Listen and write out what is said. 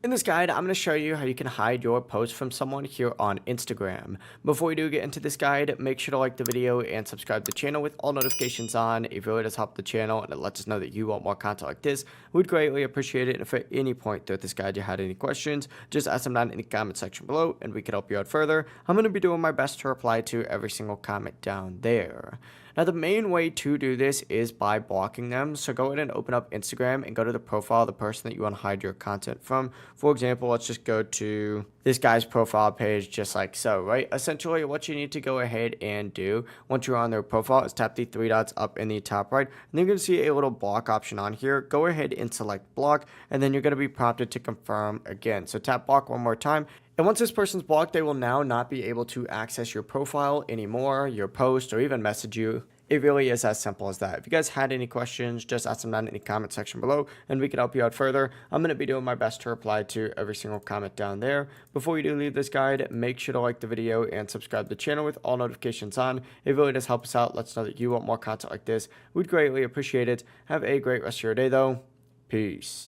In this guide, I'm going to show you how you can hide your post from someone here on Instagram. Before we do get into this guide, make sure to like the video and subscribe to the channel with all notifications on. It really does help the channel and it lets us know that you want more content like this. We'd greatly appreciate it. And if at any point throughout this guide you had any questions, just ask them down in the comment section below and we can help you out further. I'm going to be doing my best to reply to every single comment down there. Now, the main way to do this is by blocking them. So go ahead and open up Instagram and go to the profile of the person that you want to hide your content from. For example, let's just go to this guy's profile page just like so, right? Essentially, what you need to go ahead and do once you're on their profile is tap the three dots up in the top right. And then you're going to see a little block option on here. Go ahead and select block, and then you're going to be prompted to confirm again. So tap block one more time. And once this person's blocked, they will now not be able to access your profile anymore, your post, or even message you. It really is as simple as that. If you guys had any questions, just ask them down in the comment section below and we can help you out further. I'm going to be doing my best to reply to every single comment down there. Before you do leave this guide, make sure to like the video and subscribe to the channel with all notifications on. It really does help us out. Let us know that you want more content like this. We'd greatly appreciate it. Have a great rest of your day though. Peace.